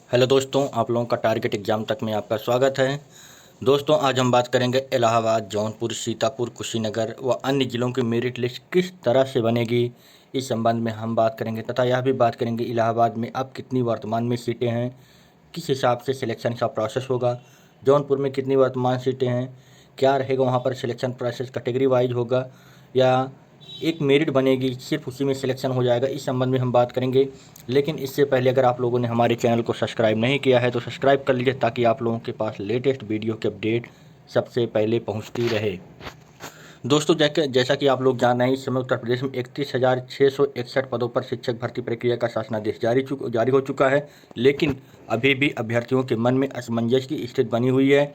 Hello दोस्तों, आप लोगों का टारगेट एग्ज़ाम तक में आपका स्वागत है। दोस्तों, आज हम बात करेंगे इलाहाबाद, जौनपुर, सीतापुर, कुशीनगर व अन्य ज़िलों की मेरिट लिस्ट किस तरह से बनेगी, इस संबंध में हम बात करेंगे तथा यह भी बात करेंगे इलाहाबाद में अब कितनी वर्तमान में सीटें हैं, किस हिसाब से सिलेक्शन का प्रोसेस होगा, जौनपुर में कितनी वर्तमान सीटें हैं, क्या रहेगा वहाँ पर सिलेक्शन प्रोसेस कैटेगरी वाइज होगा या एक मेरिट बनेगी सिर्फ उसी में सिलेक्शन हो जाएगा, इस संबंध में हम बात करेंगे। लेकिन इससे पहले अगर आप लोगों ने हमारे चैनल को सब्सक्राइब नहीं किया है तो सब्सक्राइब कर लीजिए ताकि आप लोगों के पास लेटेस्ट वीडियो की अपडेट सबसे पहले पहुंचती रहे। दोस्तों, जैसा कि आप लोग जान रहे हैं, इस समय उत्तर प्रदेश में 31,661 पदों पर शिक्षक भर्ती प्रक्रिया का शासनादेश जारी हो चुका है। लेकिन अभी भी अभ्यर्थियों के मन में असमंजस की स्थिति बनी हुई है।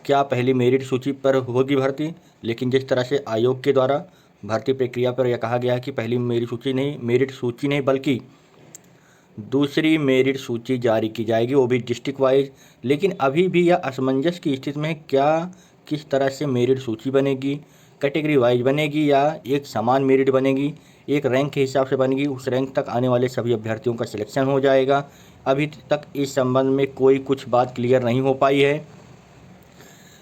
क्या पहली मेरिट सूची पर होगी भर्ती? लेकिन जिस तरह से आयोग के द्वारा भर्ती प्रक्रिया पर यह कहा गया है कि पहली मेरिट सूची नहीं बल्कि दूसरी मेरिट सूची जारी की जाएगी, वो भी डिस्ट्रिक्ट वाइज। लेकिन अभी भी यह असमंजस की स्थिति में क्या किस तरह से मेरिट सूची बनेगी, कैटेगरी वाइज बनेगी या एक समान मेरिट बनेगी, एक रैंक के हिसाब से बनेगी, उस रैंक तक आने वाले सभी अभ्यर्थियों का सिलेक्शन हो जाएगा। अभी तक इस संबंध में कोई कुछ बात क्लियर नहीं हो पाई है।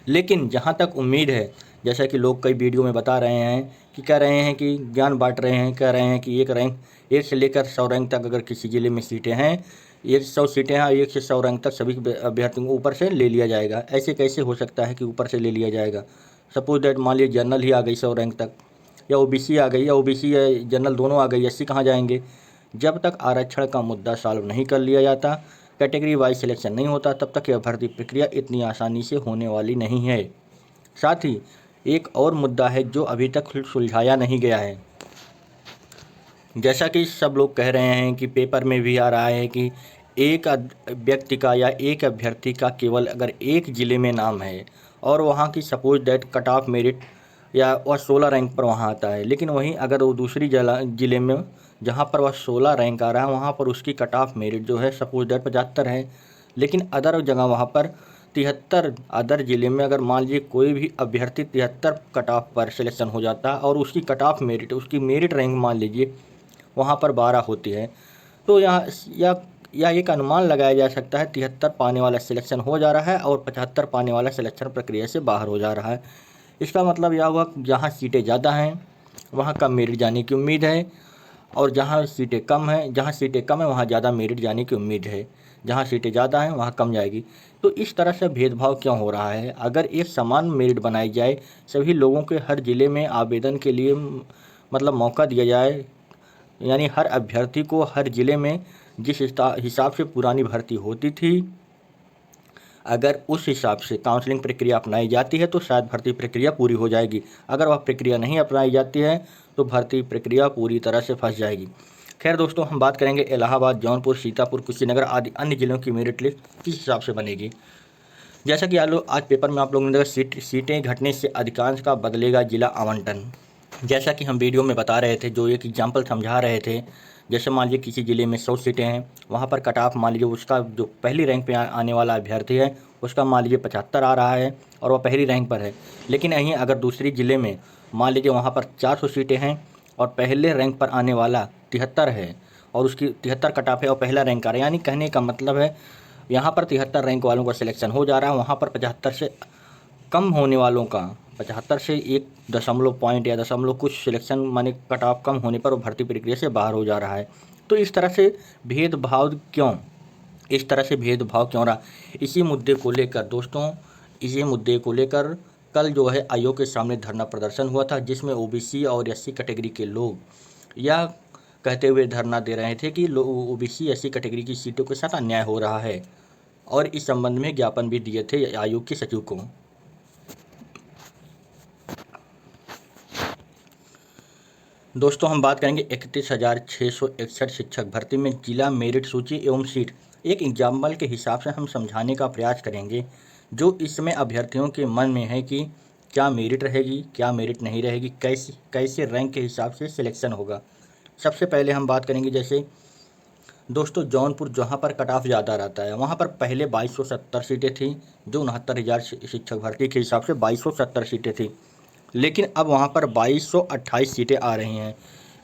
लेकिन जहाँ तक उम्मीद है, जैसा कि लोग कई वीडियो में बता रहे हैं कि कह रहे हैं कि ज्ञान बांट रहे हैं, कह रहे हैं कि एक रैंक 1 से लेकर 100 रैंक तक अगर किसी ज़िले में सीटें हैं, 100 सीटें हैं, 1 से 100 रैंक तक सभी अभ्यर्थियों को ऊपर से ले लिया जाएगा। ऐसे कैसे हो सकता है कि ऊपर से ले लिया जाएगा? सपोज दैट मान लीजिए जनरल ही आ गई 100 रैंक तक, या ओबीसी आ गई, या ओबीसी या जनरल दोनों आ गई, एससी कहाँ जाएंगे? जब तक आरक्षण का मुद्दा सॉल्व नहीं कर लिया जाता, कैटेगरी वाइज सिलेक्शन नहीं होता, तब तक यह भर्ती प्रक्रिया इतनी आसानी से होने वाली नहीं है। साथ ही एक और मुद्दा है जो अभी तक सुलझाया नहीं गया है। जैसा कि सब लोग कह रहे हैं कि पेपर में भी आ रहा है कि एक व्यक्ति का या एक अभ्यर्थी का केवल अगर एक ज़िले में नाम है और वहाँ की suppose that cut off merit या वह 16 रैंक पर वहाँ आता है, लेकिन वहीं अगर वो दूसरी ज़िले में जहाँ पर वह 16 रैंक आ रहा है वहाँ पर उसकी कट ऑफ मेरिट जो है सपोज दैट 75 है, लेकिन अदर जगह वहाँ पर 73, अदर ज़िले में अगर मान लीजिए कोई भी अभ्यर्थी 73 कट ऑफ पर सिलेक्शन हो जाता है और उसकी कट ऑफ मेरिट, उसकी मेरिट रैंक मान लीजिए वहाँ पर 12 होती है, तो यहाँ या एक अनुमान लगाया जा सकता है 73 पाने वाला सिलेक्शन हो जा रहा है और 75 पाने वाला सिलेक्शन प्रक्रिया से बाहर हो जा रहा है। इसका मतलब यह हुआ जहाँ सीटें ज़्यादा हैं वहाँ कम मेरिट जाने की उम्मीद है, और जहाँ सीटें कम है वहाँ ज़्यादा मेरिट जाने की उम्मीद है, जहाँ सीटें ज़्यादा हैं वहाँ कम जाएगी। तो इस तरह से भेदभाव क्यों हो रहा है? अगर एक समान मेरिट बनाई जाए, सभी लोगों के हर ज़िले में आवेदन के लिए मतलब मौका दिया जाए, यानी हर अभ्यर्थी को हर ज़िले में जिस हिसाब से पुरानी भर्ती होती थी, अगर उस हिसाब से काउंसलिंग प्रक्रिया अपनाई जाती है तो शायद भर्ती प्रक्रिया पूरी हो जाएगी। अगर वह प्रक्रिया नहीं अपनाई जाती है तो भर्ती प्रक्रिया पूरी तरह से फंस जाएगी। खैर दोस्तों, हम बात करेंगे इलाहाबाद, जौनपुर, सीतापुर, कुशीनगर आदि अन्य ज़िलों की मेरिट लिस्ट किस हिसाब से बनेगी। जैसा कि आज पेपर में आप लोगों ने देखा, सीटें घटने से अधिकांश का बदलेगा जिला आवंटन। जैसा कि हम वीडियो में बता रहे थे, जो एक एग्जाम्पल समझा रहे थे, जैसे मान लीजिए किसी ज़िले में 100 सीटें हैं, वहाँ पर कट ऑफ मान लीजिए उसका जो पहली रैंक पे आने वाला अभ्यर्थी है उसका मान लीजिए 75 आ रहा है और वह पहली रैंक पर है। लेकिन यहीं अगर दूसरी ज़िले में मान लीजिए वहाँ पर 400 सीटें हैं और पहले रैंक पर आने वाला 73 है और उसकी 73 कट ऑफ है और पहला रैंक आ रहा है, यानी कहने का मतलब है यहाँ पर 73 रैंक वालों का सिलेक्शन हो जा रहा है, वहाँ पर 75 से कम होने वालों का, 75 से 1 दशमलव पॉइंट या दशमलव कुछ सिलेक्शन माने कट ऑफ कम होने पर वो भर्ती प्रक्रिया से बाहर हो जा रहा है। तो इस तरह से भेदभाव क्यों रहा? इसी मुद्दे को लेकर दोस्तों, इसी मुद्दे को लेकर कल जो है आयोग के सामने धरना प्रदर्शन हुआ था, जिसमें ओबीसी और एससी कैटेगरी के लोग यह कहते हुए धरना दे रहे थे कि ओबीसी एससी कैटेगरी की सीटों के साथ अन्याय हो रहा है, और इस संबंध में ज्ञापन भी दिए थे आयोग के सचिव को। दोस्तों, हम बात करेंगे 31,661 शिक्षक भर्ती में जिला मेरिट सूची एवं सीट। एक एग्जाम्पल के हिसाब से हम समझाने का प्रयास करेंगे जो इसमें अभ्यर्थियों के मन में है कि क्या मेरिट रहेगी, क्या मेरिट नहीं रहेगी, कैसे रैंक के हिसाब से सिलेक्शन होगा। सबसे पहले हम बात करेंगे, जैसे दोस्तों जौनपुर जहाँ पर कट ऑफ ज़्यादा रहता है वहाँ पर पहले 2270 सीटें थी, जो 69,000 शिक्षक भर्ती के हिसाब से 2270 सीटें थी, लेकिन अब वहाँ पर 2228 सीटें आ रही हैं,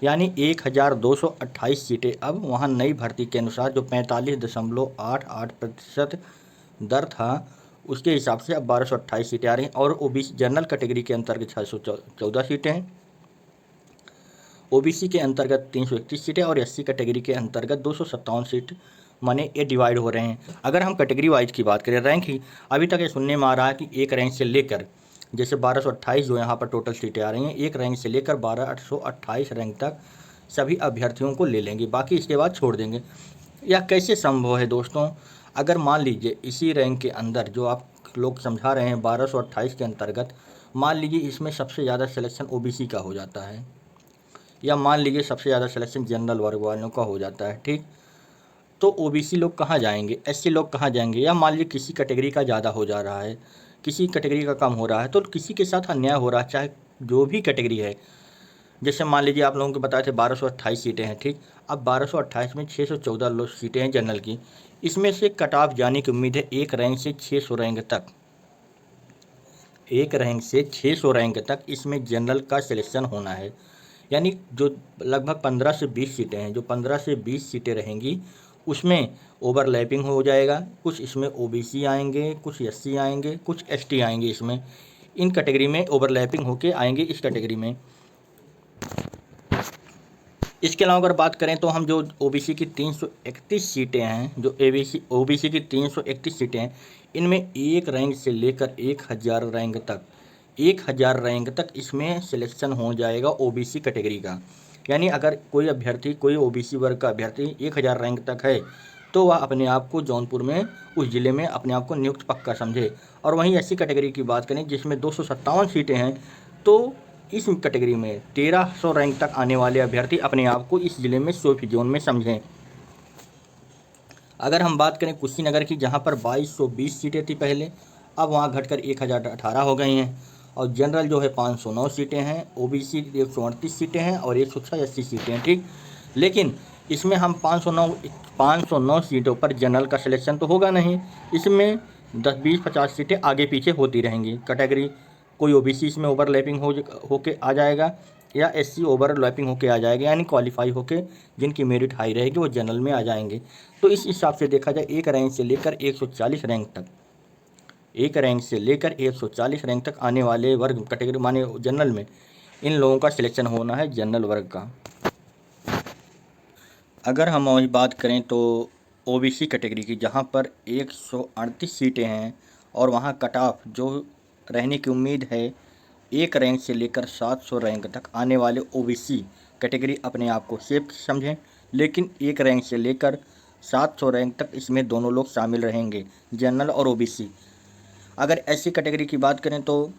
यानी 1228 सीटें अब वहाँ नई भर्ती के अनुसार जो 45.88% दर था उसके हिसाब से अब 1228 सीटें आ रही हैं। और ओबीसी जनरल कैटेगरी के अंतर्गत 614 सीटें हैं, ओबीसी के अंतर्गत 331 सीटें और एससी कैटेगरी के अंतर्गत 257 सीट माने ये डिवाइड हो रहे हैं। अगर हम कैटेगरी वाइज की बात करें रैंक ही, अभी तक ये सुनने में आ रहा है कि एक रैंक से लेकर जैसे 1228 जो यहाँ पर टोटल सीटें आ रही हैं, एक रैंक से लेकर 1228 रैंक तक सभी अभ्यर्थियों को ले लेंगे, बाकी इसके बाद छोड़ देंगे। यह कैसे संभव है दोस्तों? अगर मान लीजिए इसी रैंक के अंदर जो आप लोग समझा रहे हैं 1228 के अंतर्गत, मान लीजिए इसमें सबसे ज़्यादा सिलेक्शन ओबीसी का हो जाता है, या मान लीजिए सबसे ज़्यादा सिलेक्शन जनरल वर्ग वालों का हो जाता है, ठीक, तो ओबीसी लोग कहाँ जाएंगे, एससी लोग कहाँ जाएंगे? या मान लीजिए किसी कैटेगरी का ज़्यादा हो जा रहा है, किसी कैटेगरी का कम हो रहा है, तो किसी के साथ अन्याय हो रहा है, चाहे जो भी कैटेगरी है। जैसे मान लीजिए आप लोगों को बताए थे 1228 सीटें हैं, ठीक, अब 1228 में 614 सीटें हैं जनरल की, इसमें से कट ऑफ जाने की उम्मीद है एक रैंक से 600 रैंक तक, एक रैंक से 600 रैंक तक इसमें जनरल का सिलेक्शन होना है। यानी जो लगभग 15 से 20 सीटें हैं, जो 15 से 20 सीटें रहेंगी उसमें ओवरलैपिंग हो जाएगा, कुछ इसमें ओबीसी आएंगे, कुछ एससी आएंगे, कुछ एसटी आएंगे, इसमें इन कैटेगरी में ओवरलैपिंग होके आएंगे इस कैटेगरी में। इसके अलावा अगर बात करें तो हम जो ओबीसी की 331 सीटें हैं, जो ओबीसी की 331 सीटें हैं, इनमें एक रैंक से लेकर 1000 रैंक तक, 1000 रैंक तक इसमें सिलेक्शन हो जाएगा ओबीसी कैटेगरी का। यानी अगर कोई अभ्यर्थी, कोई ओबीसी वर्ग का अभ्यर्थी 1000 रैंक तक है तो वह अपने आप को जौनपुर में उस ज़िले में अपने आप को नियुक्त पक्का समझे। और वहीं एससी कैटेगरी की बात करें जिसमें 257 सीटें हैं, तो इस कैटेगरी में 1300 रैंक तक आने वाले अभ्यर्थी अपने आप को इस ज़िले में सेफ जोन में समझें। अगर हम बात करें कुशीनगर की, जहां पर 2220 सीटें थी पहले, अब वहां घटकर 1018 हो गई हैं, और जनरल जो है 509 सीटें हैं, ओबीसी 138 सीटें हैं और 186 सीटें हैं, ठीक। लेकिन इसमें हम 509 सीटों पर जनरल का सिलेक्शन तो होगा नहीं, इसमें 10, 20, 50 सीटें आगे पीछे होती रहेंगी। कैटेगरी कोई ओबीसी इसमें ओवरलैपिंग होके आ जाएगा, या एससी ओवरलैपिंग होके आ जाएगा, यानी क्वालिफाई होके जिनकी मेरिट हाई रहेगी वो जनरल में आ जाएंगे। तो इस हिसाब से देखा जाए एक रैंक से लेकर 140 रैंक तक, एक रैंक से लेकर 140 रैंक तक आने वाले वर्ग कैटेगरी माने जनरल में इन लोगों का सिलेक्शन होना है जनरल वर्ग का। अगर हम वही बात करें तो ओबीसी कैटेगरी की, जहां पर 138 सीटें हैं और वहां कट ऑफ जो रहने की उम्मीद है एक रैंक से लेकर 700 रैंक तक आने वाले ओबीसी कैटेगरी अपने आप को सेफ समझें। लेकिन एक रैंक से लेकर 700 रैंक तक इसमें दोनों लोग शामिल रहेंगे, जनरल और ओबीसी। अगर एससी कैटेगरी की बात करें तो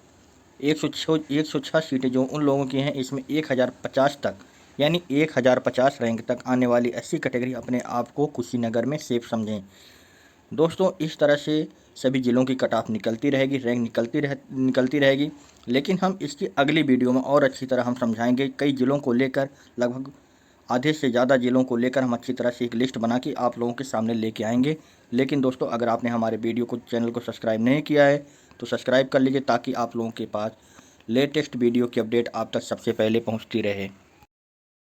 106 सीटें जो उन लोगों की हैं, इसमें 1050 तक, यानी 1050 रैंक तक आने वाली एससी कैटेगरी अपने आप को कुशीनगर में सेफ समझें। दोस्तों इस तरह से सभी ज़िलों की कट ऑफ निकलती रहेगी, रैंक निकलती रहेगी। लेकिन हम इसकी अगली वीडियो में और अच्छी तरह हम समझाएंगे, कई ज़िलों को लेकर, लगभग आधे से ज़्यादा ज़िलों को लेकर हम अच्छी तरह से एक लिस्ट बना के आप लोगों के सामने लेके आएंगे। लेकिन दोस्तों अगर आपने हमारे वीडियो को, चैनल को सब्सक्राइब नहीं किया है तो सब्सक्राइब कर लीजिए, ताकि आप लोगों के पास लेटेस्ट वीडियो की अपडेट आप तक सबसे पहले पहुँचती रहे।